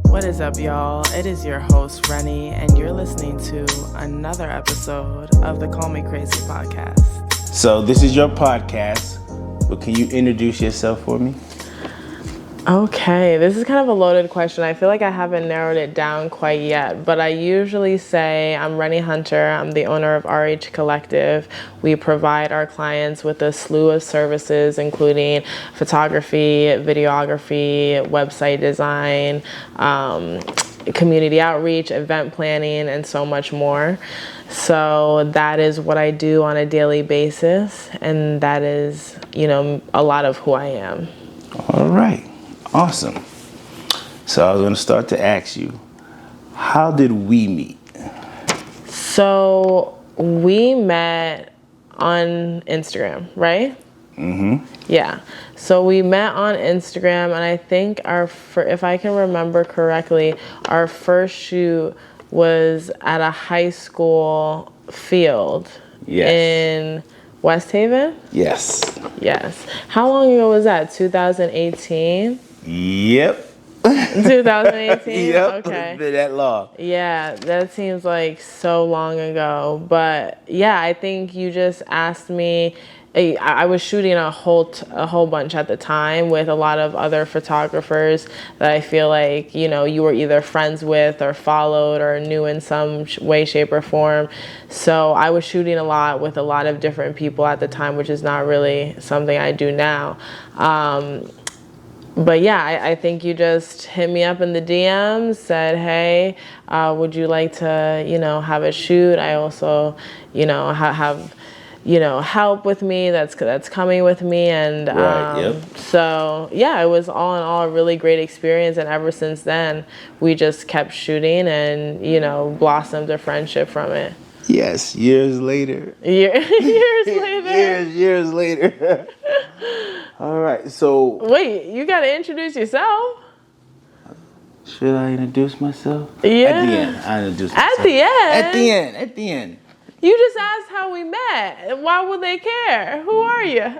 What is up, y'all? It is your host, Renny, and you're listening to another episode of the Call Me Crazy podcast. So this is your podcast, but can you introduce yourself for me? Okay, this is kind of a loaded question. I feel like I haven't narrowed it down quite yet, but I usually say I'm Renny Hunter. I'm the owner of RH Collective. We provide our clients with a slew of services, including photography, videography, website design, community outreach, event planning, and so much more. So that is what I do on a daily basis, and that is, a lot of who I am. All right. Awesome. So I was going to start to ask you, how did we meet? So we met on Instagram, right? Mm-hmm. Yeah. So we met on Instagram, and I think if I can remember correctly, our first shoot was at a high school field in West Haven? Yes. Yes. How long ago was that? 2018? Yep. 2018? Yep. Okay. It's been that long. Yeah, that seems like so long ago. But yeah, I think you just asked me. I was shooting a whole bunch at the time with a lot of other photographers that I feel like, you were either friends with or followed or knew in some way, shape, or form. So I was shooting a lot with a lot of different people at the time, which is not really something I do now. But yeah, I think you just hit me up in the DMs, said, hey, would you like to, have a shoot? I also, have help with me that's coming with me. And so, yeah, it was all in all a really great experience. And ever since then, we just kept shooting and, blossomed a friendship from it. Yes, years later. Years later. Years later. All right, so... Wait, you got to introduce yourself. Should I introduce myself? Yeah. At the end, I introduce myself. At the end? At the end. You just asked how we met. Why would they care? Who are you?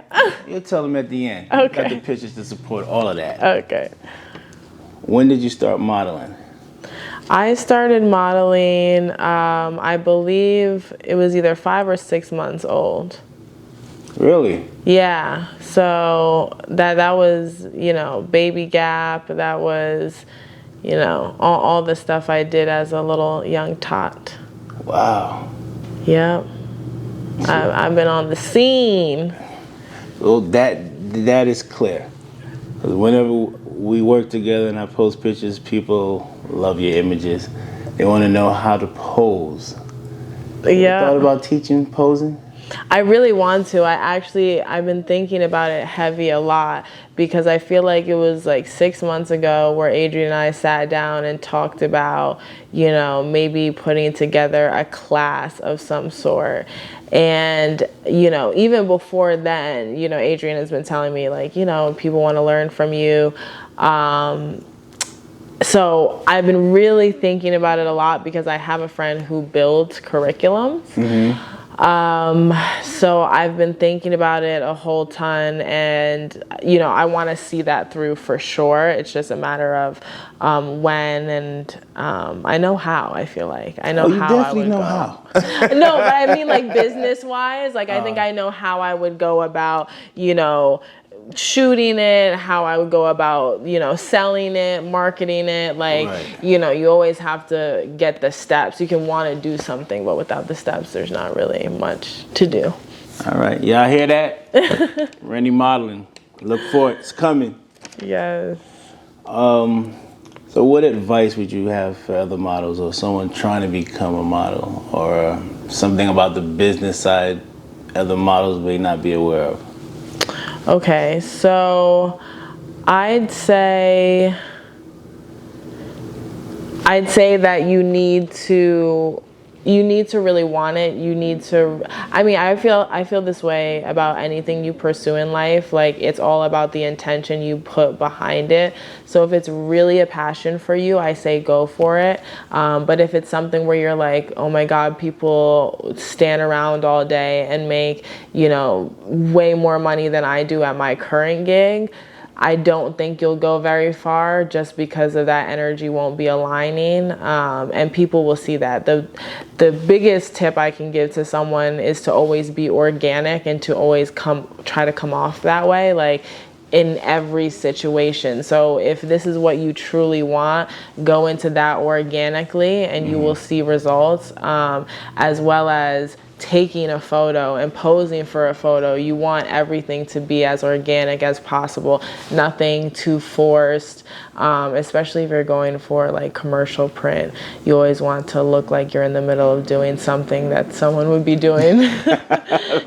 You'll tell them at the end. Okay. Got the pictures to support all of that. Okay. When did you start modeling? I started modeling, I believe it was either 5 or 6 months old. Really? Yeah. So that was, Baby Gap. That was, all the stuff I did as a little young tot. Wow. Yep. I've been on the scene. Well, that is clear. 'Cause whenever we work together and I post pictures, people love your images. They want to know how to pose. Yeah. You thought about teaching posing? I really want to. I've been thinking about it heavy a lot because I feel like it was like 6 months ago where Adrian and I sat down and talked about, maybe putting together a class of some sort. And, even before then, Adrian has been telling me like, people want to learn from you. So I've been really thinking about it a lot because I have a friend who builds curriculums. Mm-hmm. So I've been thinking about it a whole ton and, I want to see that through for sure. It's just a matter of, when and, I know how, I feel like. I know how I would go. How. No, but I mean like business wise, like I think I know how I would go about, shooting it, how I would go about, selling it, marketing it. Like, right. You always have to get the steps. You can want to do something, but without the steps, there's not really much to do. All right. Y'all hear that? Renny modeling. Look for it. It's coming. Yes. So what advice would you have for other models or someone trying to become a model or something about the business side other models may not be aware of? Okay, so I'd say that you need to, you need to really want it. You need to, I mean, I feel this way about anything you pursue in life. Like, it's all about the intention you put behind it. So if it's really a passion for you, I say go for it. But if it's something where you're like, oh my God, people stand around all day and make, you know, way more money than I do at my current gig, I don't think you'll go very far, just because of that energy won't be aligning, and people will see that. The biggest tip I can give to someone is to always be organic and to always try to come off that way, like in every situation. So if this is what you truly want, go into that organically and you will see results, as well as taking a photo and posing for a photo. You want everything to be as organic as possible, nothing too forced, especially if you're going for like commercial print. You always want to look like you're in the middle of doing something that someone would be doing.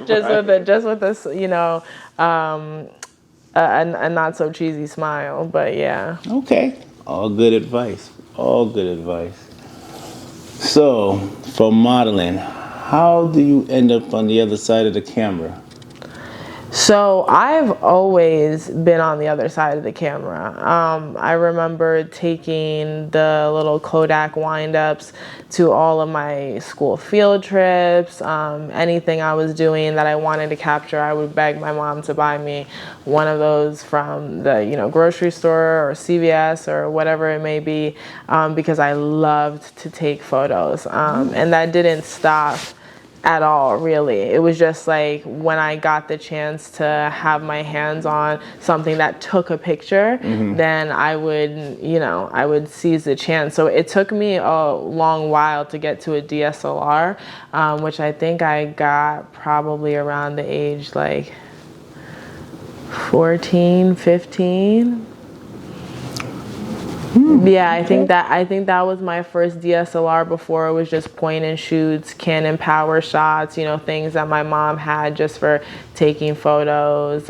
just with this, you know, a not so cheesy smile. But yeah. Okay. All good advice. All good advice. So, for modeling, how do you end up on the other side of the camera? So I've always been on the other side of the camera. I remember taking the little Kodak wind-ups to all of my school field trips. Anything I was doing that I wanted to capture, I would beg my mom to buy me one of those from the, you know, grocery store or CVS or whatever it may be, because I loved to take photos. And that didn't stop at all, really. It was just like when I got the chance to have my hands on something that took a picture, then I would, you know, I would seize the chance. So it took me a long while to get to a DSLR, which I think I got probably around the age like 14, 15. Yeah, I think that was my first DSLR. Before it was just point and shoots, Canon power shots, you know, things that my mom had just for taking photos,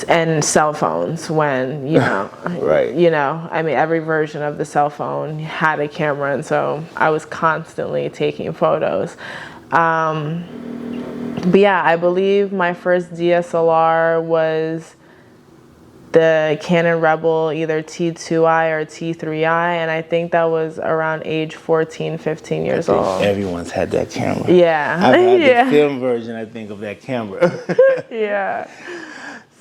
and cell phones when, you know, Right. You know, I mean, every version of the cell phone had a camera, and so I was constantly taking photos. But yeah, I believe my first DSLR was the Canon Rebel, either T2i or T3i, and I think that was around age 14, 15 years old. Everyone's had that camera. Yeah. I've had the film version, I think, of that camera. Yeah.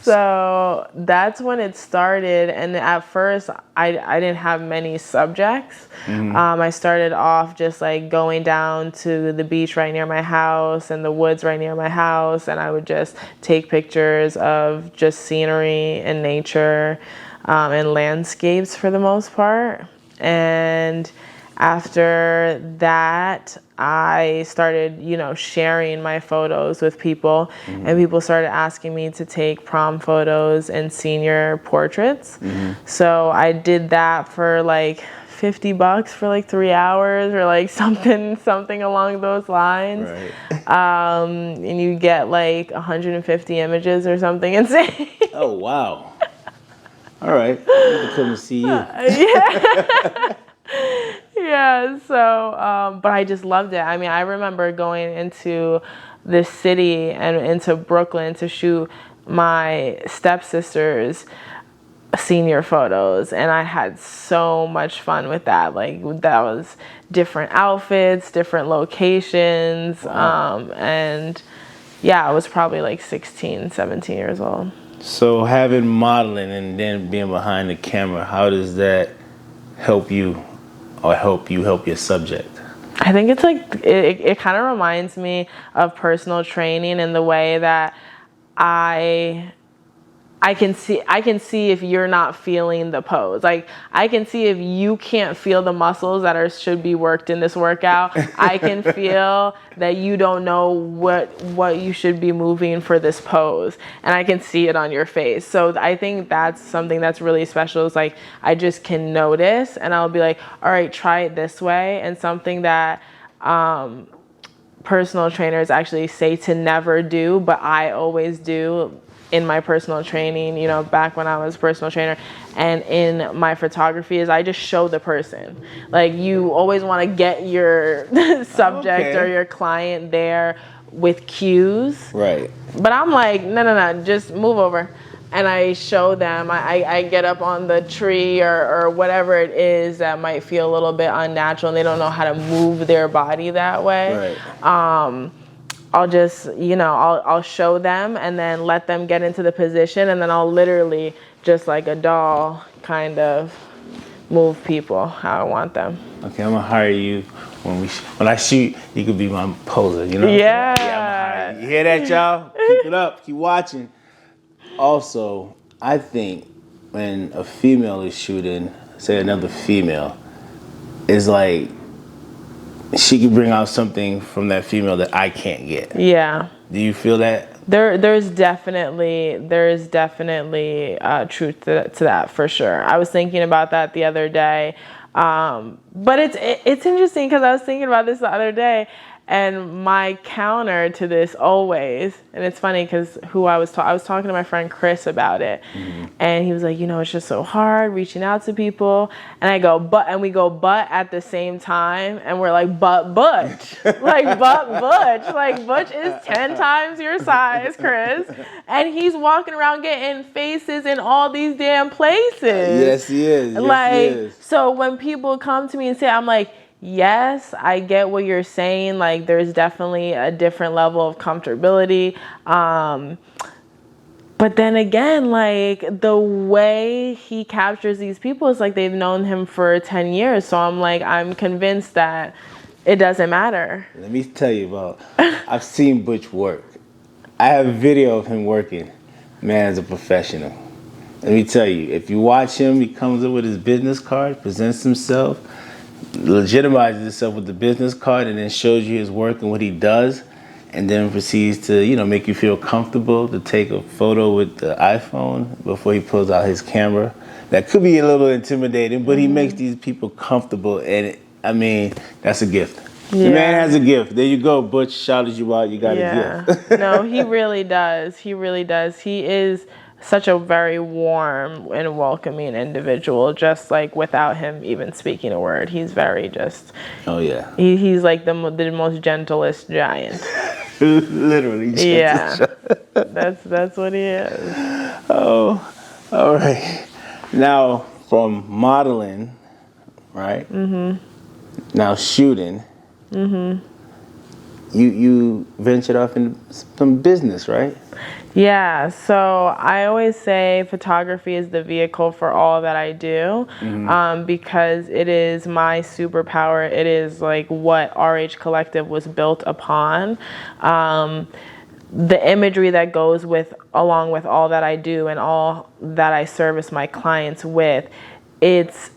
So that's when it started, and at first I didn't have many subjects. I started off just like going down to the beach right near my house and the woods right near my house, and I would just take pictures of just scenery and nature, and landscapes for the most part. And after that, I started, you know, sharing my photos with people, and people started asking me to take prom photos and senior portraits. So I did that for like $50 for like 3 hours or like something along those lines. Right. And you get like 150 images or something insane. Oh, wow. All right. I'm to come and see you. Yeah. Yeah, so, but I just loved it. I mean, I remember going into this city and into Brooklyn to shoot my stepsister's senior photos, and I had so much fun with that. Like, that was different outfits, different locations, and yeah, I was probably like 16, 17 years old. So having modeling and then being behind the camera, how does that help you or help your subject? I think it's like, it kind of reminds me of personal training in the way that I can see if you're not feeling the pose. Like, I can see if you can't feel the muscles that should be worked in this workout. I can feel that you don't know what you should be moving for this pose, and I can see it on your face. So I think that's something that's really special. It's like, I just can notice, and I'll be like, all right, try it this way. And something that personal trainers actually say to never do, but I always do, in my personal training, you know, back when I was a personal trainer, and in my photography is I just show the person. Like, you always want to get your subject or your client there with cues. Right. But I'm like, no, just move over. And I show them, I get up on the tree or whatever it is that might feel a little bit unnatural and they don't know how to move their body that way. Right. I'll just, you know, I'll show them and then let them get into the position, and then I'll literally just like a doll kind of move people how I want them. Okay, I'm gonna hire you when I shoot. You could be my poser, you know? Yeah. Yeah, I'm gonna hire you. You hear that, y'all? Keep it up. Keep watching. Also, I think when a female is shooting, say another female, it's like she can bring out something from that female that I can't get. Yeah. Do you feel that? There's definitely truth to that for sure. I was thinking about that the other day, but it's interesting because I was thinking about this the other day, and my counter to this always, and it's funny because I was talking to my friend Chris about it, and he was like, you know, it's just so hard reaching out to people, and I go, but at the same time, and we're like, but Butch, like, Butch is 10 times your size, Chris, and he's walking around getting faces in all these damn places. Yes, he is. Yes, he is. So when people come to me and say, I'm like, yes, I get what you're saying. Like, there's definitely a different level of comfortability. But then again, like, the way he captures these people is like they've known him for 10 years. So I'm convinced that it doesn't matter. Let me tell you I've seen Butch work. I have a video of him working. Man is a professional. Let me tell you, if you watch him, he comes up with his business card, presents himself, legitimizes himself with the business card, and then shows you his work and what he does, and then proceeds to, you know, make you feel comfortable to take a photo with the iPhone before he pulls out his camera. That could be a little intimidating, but he makes these people comfortable, and that's a gift. Yeah. The man has a gift. There you go, Butch. Shouted you out. You got a gift. No, he really does. He really does. He is such a very warm and welcoming individual, just like without him even speaking a word. He's very just... Oh, yeah. He's like the most gentlest giant. Literally gentle. Yeah. That's what he is. Oh, all right. Now, from modeling, right? Mm-hmm. Now shooting. Mm-hmm. You ventured off into some business, right? Yeah, so I always say photography is the vehicle for all that I do, because it is my superpower. It is like what RH Collective was built upon. The imagery that goes along with all that I do and all that I service my clients with, it's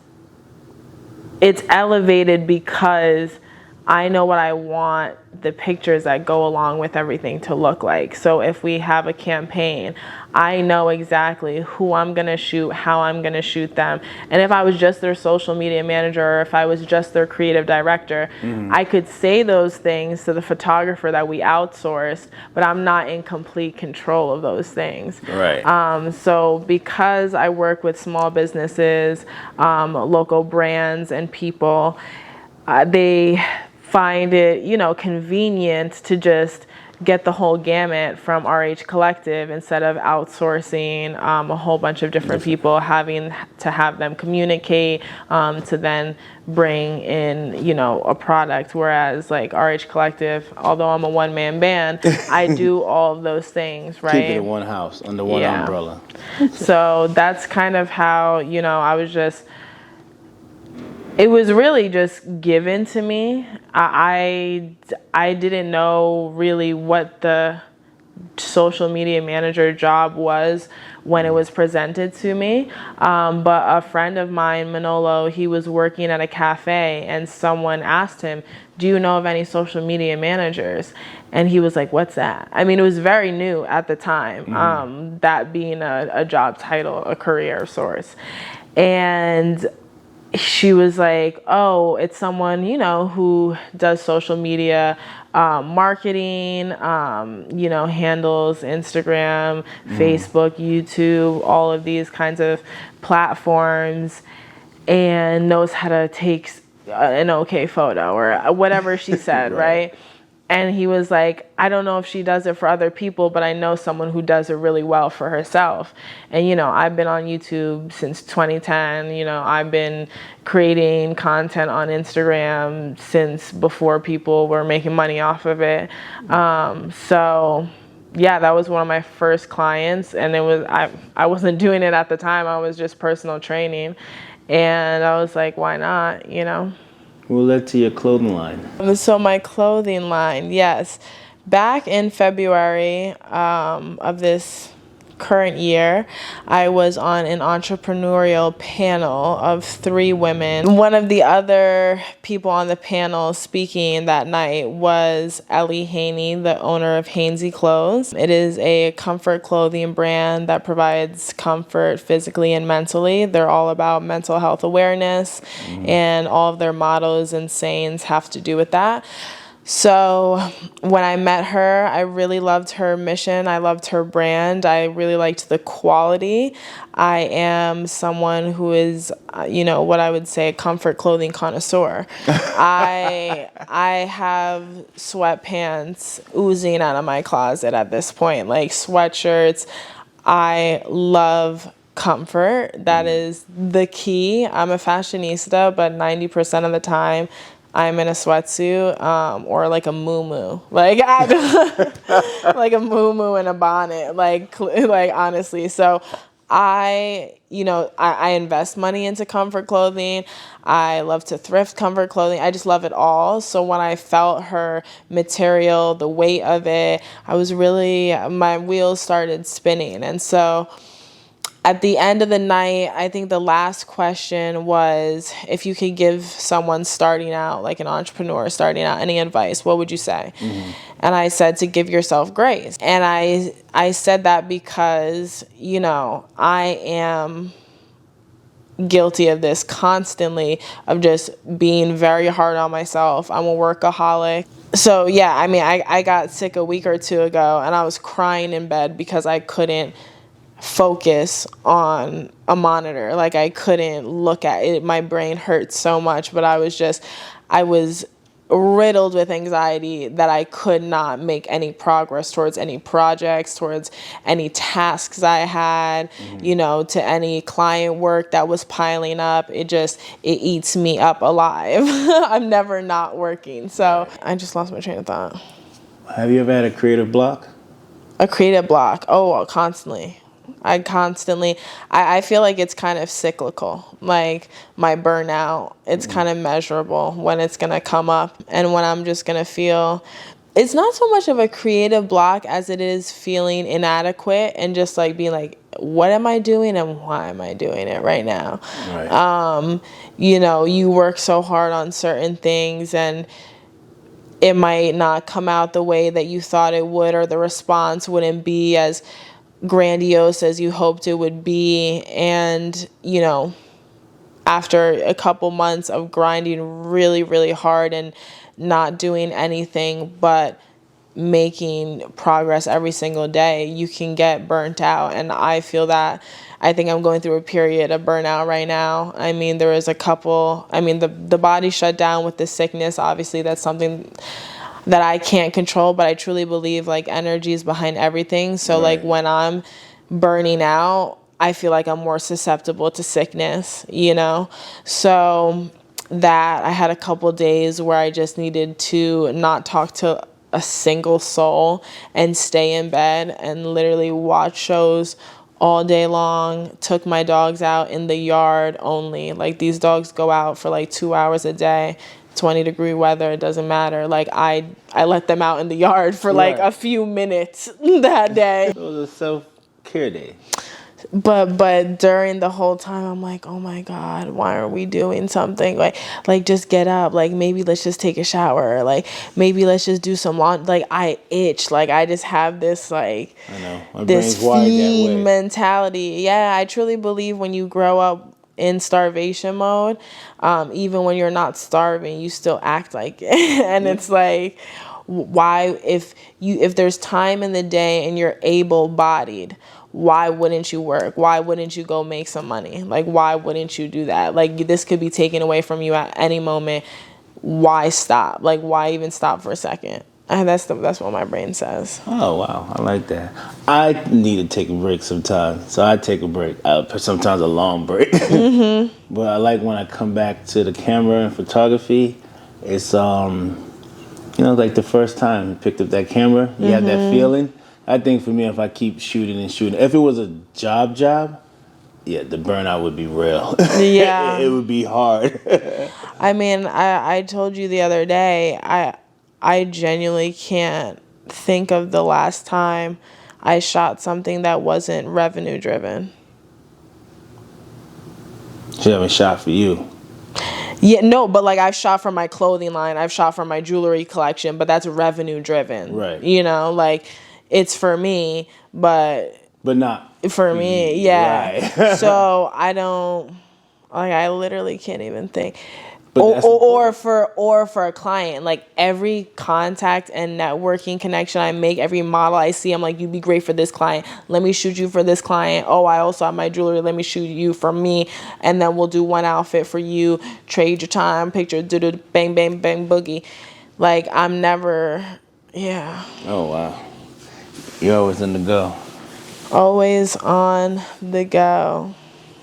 elevated because I know what I want the pictures that go along with everything to look like. So if we have a campaign, I know exactly who I'm going to shoot, how I'm going to shoot them. And if I was just their social media manager, or if I was just their creative director, I could say those things to the photographer that we outsourced, but I'm not in complete control of those things. Right. So because I work with small businesses, local brands and people, they find it, you know, convenient to just get the whole gamut from RH Collective instead of outsourcing a whole bunch of different people, having to have them communicate to then bring in, you know, a product. Whereas like RH Collective, although I'm a one-man band, I do all of those things, right? Keep it in one house, under one umbrella. So that's kind of how, you know, it was really just given to me. I didn't know really what the social media manager job was when it was presented to me. But a friend of mine, Manolo, he was working at a cafe and someone asked him, do you know of any social media managers? And he was like, what's that? I mean, it was very new at the time, that being a job title, a career source. And she was like, oh, it's someone, who does social media marketing, handles Instagram, Facebook, YouTube, all of these kinds of platforms, and knows how to take an okay photo or whatever she said, right? And he was like, I don't know if she does it for other people, but I know someone who does it really well for herself. And, I've been on YouTube since 2010. I've been creating content on Instagram since before people were making money off of it. So yeah, that was one of my first clients. And I wasn't doing it at the time. I was just personal training. And I was like, why not, What led to your clothing line? So my clothing line, yes. Back in February of this current year, I was on an entrepreneurial panel of 3 women. One of the other people on the panel speaking that night was Ellie Haney, the owner of Hainsey Clothes. It is a comfort clothing brand that provides comfort physically and mentally. They're all about mental health awareness, and all of their mottos and sayings have to do with that. So when I met her, I really loved her mission. I loved her brand. I really liked the quality. I am someone who is, what I would say, a comfort clothing connoisseur. I have sweatpants oozing out of my closet at this point, like sweatshirts. I love comfort. That is the key. I'm a fashionista, but 90% of the time, I'm in a sweatsuit or like a muumuu, like like a muumuu and a bonnet, like honestly. So I invest money into comfort clothing. I love to thrift comfort clothing. I just love it all. So when I felt her material, the weight of it, my wheels started spinning. And so at the end of the night, I think the last question was, if you could give someone starting out, like an entrepreneur starting out, any advice, what would you say? And I said to give yourself grace. And I said that because, I am guilty of this constantly, of just being very hard on myself. I'm a workaholic. So yeah, I got sick a week or 2 ago, and I was crying in bed because I couldn't focus on a monitor. Like I couldn't look at it. My brain hurt so much, but I was riddled with anxiety that I could not make any progress towards any projects, towards any tasks I had, to any client work that was piling up. It eats me up alive. I'm never not working. So I just lost my train of thought. Have you ever had a creative block? A creative block? Oh, constantly. I feel like it's kind of cyclical, like my burnout. It's kind of measurable when it's going to come up and when I'm just going to feel. It's not so much of a creative block as it is feeling inadequate and just like being like, what am I doing and why am I doing it right now? Right. You work so hard on certain things and it might not come out the way that you thought it would, or the response wouldn't be as grandiose as you hoped it would be. And after a couple months of grinding really, really hard and not doing anything but making progress every single day, you can get burnt out. And I feel that. I think I'm going through a period of burnout right now. There was a couple, the body shut down with the sickness. Obviously, that's something that I can't control, but I truly believe like energy is behind everything. So like when I'm burning out, I feel like I'm more susceptible to sickness, So that I had a couple days where I just needed to not talk to a single soul and stay in bed and literally watch shows all day long. Took my dogs out in the yard only. Like these dogs go out for like 2 hours a day. 20-degree weather, it doesn't matter. Like I let them out in the yard for like a few minutes that day. It was a self-care day. But during the whole time, I'm like, oh my God, why aren't we doing something? Like just get up. Like maybe let's just take a shower. Like maybe let's just do some laundry. Like I itch. Like I just have this I know. My this brain's wired that way. mentality. Yeah, I truly believe when you grow up in starvation mode, even when you're not starving, you still act like it. And it's like, why, if there's time in the day and you're able-bodied, why wouldn't you work? Why wouldn't you go make some money? Like, why wouldn't you do that? Like, this could be taken away from you at any moment. Why stop? Like, why even stop for a second? And that's what my brain says. Oh, wow. I like that. I need to take a break sometimes. So I take a break. Sometimes a long break. But I like when I come back to the camera and photography. It's, like the first time you picked up that camera, you have that feeling. I think for me, if I keep shooting and shooting, if it was a job, yeah, the burnout would be real. Yeah. It would be hard. I mean, I told you the other day, I genuinely can't think of the last time I shot something that wasn't revenue driven. She haven't shot for you. Yeah, no, but like I've shot for my clothing line, I've shot for my jewelry collection, but that's revenue driven. Right. Like it's for me, but not for me, yeah. Right. So I literally can't even think. But Or for a client, like every contact and networking connection I make, every model I see, I'm like, you'd be great for this client. Let me shoot you for this client. Oh, I also have my jewelry. Let me shoot you for me. And then we'll do one outfit for you. Trade your time, picture, do bang, bang, bang, boogie. Like I'm never, yeah. Oh, wow. You're always on the go. Always on the go.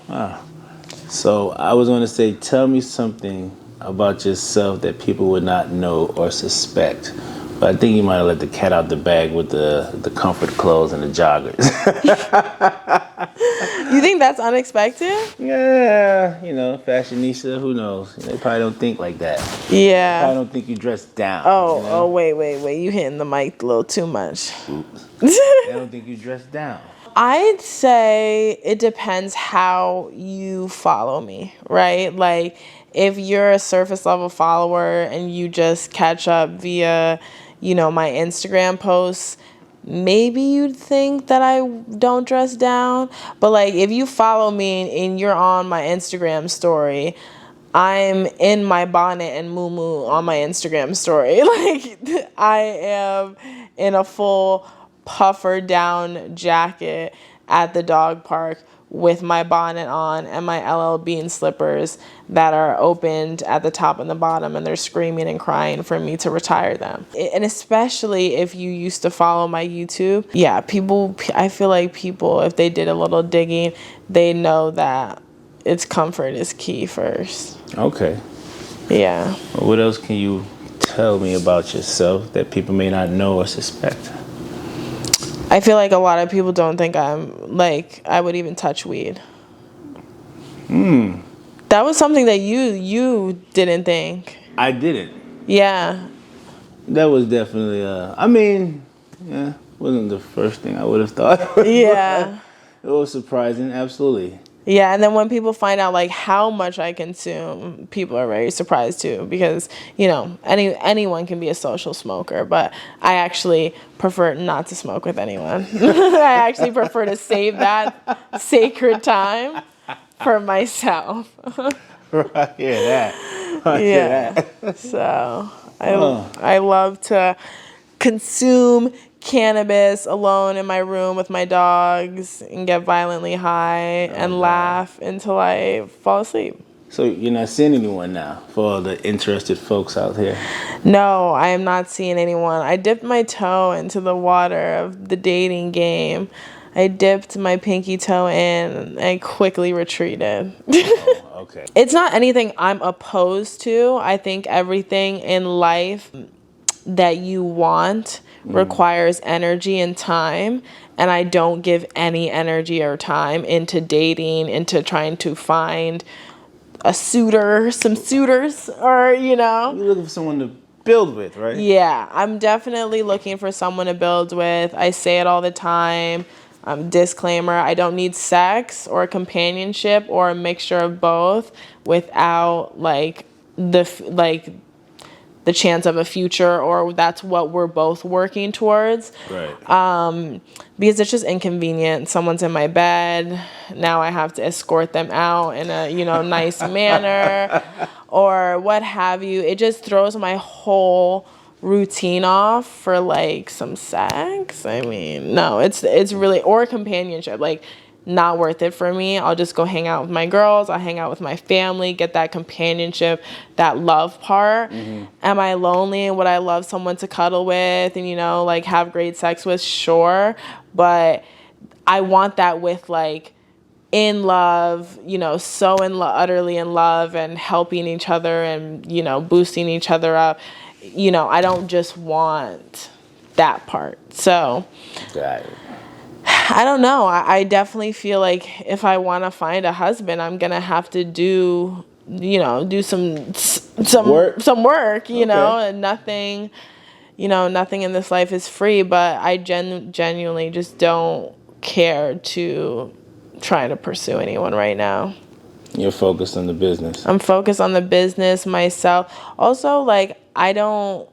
Wow. So I was going to say, tell me something about yourself that people would not know or suspect. But I think you might have let the cat out the bag with the comfort clothes and the joggers. You think that's unexpected? Yeah, fashionista, who knows? They probably don't think like that. Yeah. I don't think you dress down. Oh, wait. You hitting the mic a little too much. Oops. They don't think you dress down. I'd say it depends how you follow me, right? Like, if you're a surface level follower and you just catch up via, my Instagram posts, maybe you'd think that I don't dress down. But, like, if you follow me and you're on my Instagram story, I'm in my bonnet and muumuu on my Instagram story. Like, I am in a full puffer down jacket at the dog park with my bonnet on and my LL Bean slippers that are opened at the top and the bottom, and they're screaming and crying for me to retire them. And especially if you used to follow my YouTube, I feel like people, if they did a little digging, they know that it's comfort is key first. Okay. Yeah. What else can you tell me about yourself that people may not know or suspect? I feel like a lot of people don't think I would even touch weed. That was something that you didn't think. I didn't. Yeah. That was definitely, wasn't the first thing I would have thought. Yeah. It was surprising, absolutely. Yeah, and then when people find out like how much I consume, people are very surprised too, because anyone can be a social smoker, but I actually prefer not to smoke with anyone. I actually prefer to save that sacred time for myself. Right, yeah, that. Yeah. So I love to consume cannabis alone in my room with my dogs and get violently high and laugh until I fall asleep. So you're not seeing anyone now, for all the interested folks out here? No, I am not seeing anyone. I dipped my toe into the water of the dating game. I dipped my pinky toe in and quickly retreated. Oh, okay. It's not anything I'm opposed to. I think everything in life that you want requires energy and time, and I don't give any energy or time into dating, into trying to find some suitors, or You're looking for someone to build with, right? Yeah, I'm definitely looking for someone to build with. I say it all the time. Disclaimer, I don't need sex or companionship or a mixture of both without the chance of a future, or that's what we're both working towards. Right. Because it's just inconvenient. Someone's in my bed. Now I have to escort them out in a, nice manner or what have you. It just throws my whole routine off for like some sex. I mean, no, it's really, or companionship. Like, not worth it for me. I'll just go hang out with my girls. I'll hang out with my family, get that companionship, that love part. Mm-hmm. Am I lonely and would I love someone to cuddle with and, like have great sex with? Sure. But I want that with like in love, so utterly in love and helping each other and, boosting each other up. I don't just want that part. So. Got it. I don't know. I definitely feel like if I want to find a husband, I'm going to have to do some work, and nothing in this life is free, but I genuinely just don't care to try to pursue anyone right now. You're focused on the business. I'm focused on the business, myself. Also, like, I don't,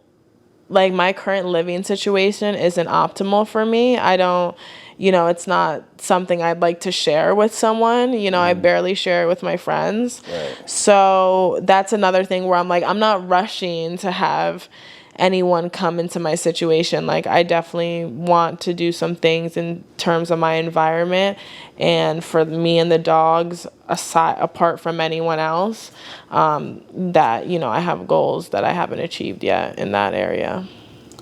like, my current living situation isn't optimal for me. I don't, it's not something I'd like to share with someone. I barely share it with my friends. Right. So that's another thing where I'm like, I'm not rushing to have anyone come into my situation. Like, I definitely want to do some things in terms of my environment and for me and the dogs apart from anyone else, that, I have goals that I haven't achieved yet in that area.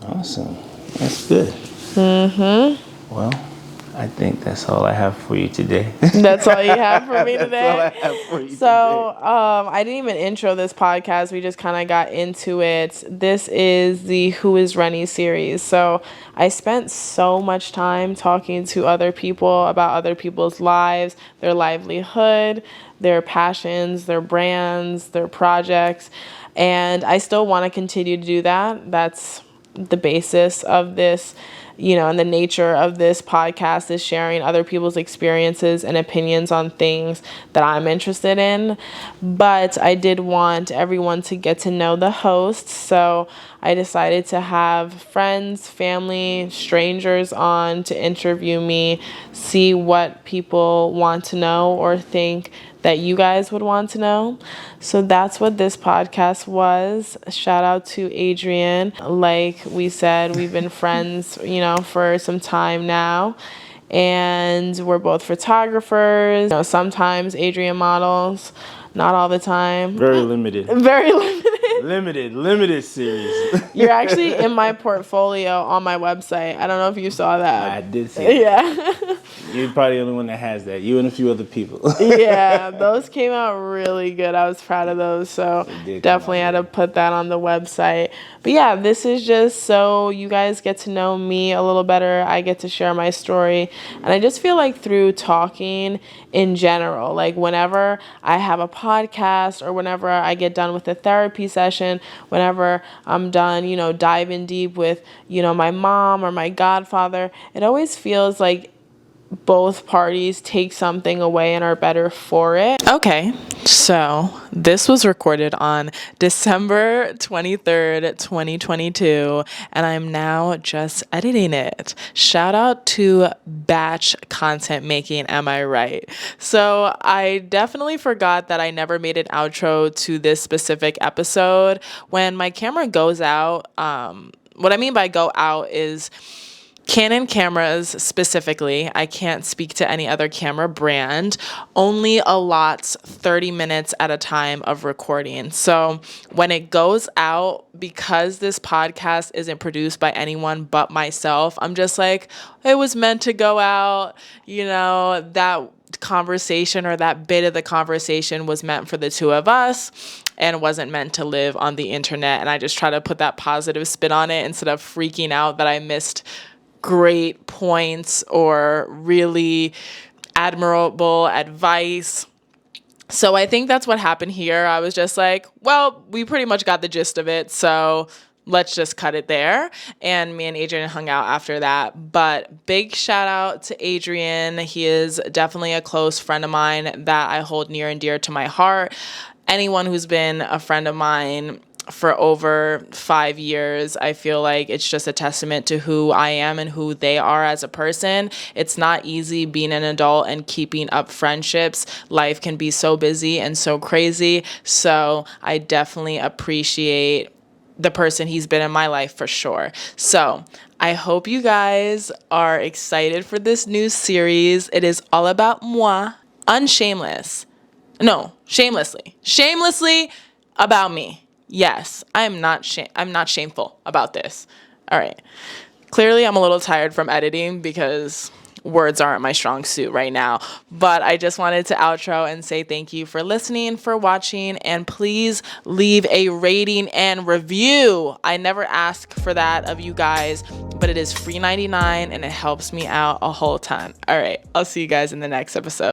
Awesome. That's good. Mm-hmm. Well, I think that's all I have for you today. That's all you have for me today? That's all I have for you today. I didn't even intro this podcast. We just kind of got into it. This is the Who is Renny series. So I spent so much time talking to other people about other people's lives, their livelihood, their passions, their brands, their projects. And I still want to continue to do that. That's the basis of this, and the nature of this podcast is sharing other people's experiences and opinions on things that I'm interested in. But I did want everyone to get to know the host, so I decided to have friends, family, strangers on to interview me, see what people want to know or think that you guys would want to know. So that's what this podcast was. Shout out to Adrian. Like we said, we've been friends, for some time now. And we're both photographers. Sometimes Adrian models, not all the time. Very limited. Very limited. Limited series. You're actually in my portfolio on my website. I don't know if you saw that. I did see that. Yeah. You're probably the only one that has that. You and a few other people. Yeah, those came out really good. I was proud of those. So definitely had to put that on the website. But yeah, this is just so you guys get to know me a little better. I get to share my story. And I just feel like through talking in general, like whenever I have a podcast or whenever I get done with a therapy session, whenever I'm done, diving deep with, my mom or my godfather, it always feels like both parties take something away and are better for it. Okay, so this was recorded on December 23rd, 2022, and I'm now just editing it. Shout out to batch content making, am I right? So I definitely forgot that I never made an outro to this specific episode. When my camera goes out, what I mean by go out is Canon cameras specifically, I can't speak to any other camera brand, only allots 30 minutes at a time of recording. So when it goes out, because this podcast isn't produced by anyone but myself, I'm just like, it was meant to go out, that conversation or that bit of the conversation was meant for the two of us and wasn't meant to live on the internet. And I just try to put that positive spin on it instead of freaking out that I missed great points or really admirable advice. So I think that's what happened here. I was just like, well, we pretty much got the gist of it, so let's just cut it there. And me and Adrian hung out after that. But big shout out to Adrian. He is definitely a close friend of mine that I hold near and dear to my heart. Anyone who's been a friend of mine for over 5 years. I feel like it's just a testament to who I am and who they are as a person. It's not easy being an adult and keeping up friendships. Life can be so busy and so crazy. So I definitely appreciate the person he's been in my life for sure. So I hope you guys are excited for this new series. It is all about moi, unshameless. No, shamelessly about me. Yes, I'm not shameful about this. All right. Clearly, I'm a little tired from editing because words aren't my strong suit right now. But I just wanted to outro and say thank you for listening, for watching, and please leave a rating and review. I never ask for that of you guys, but it is free 99 and it helps me out a whole ton. All right, I'll see you guys in the next episode.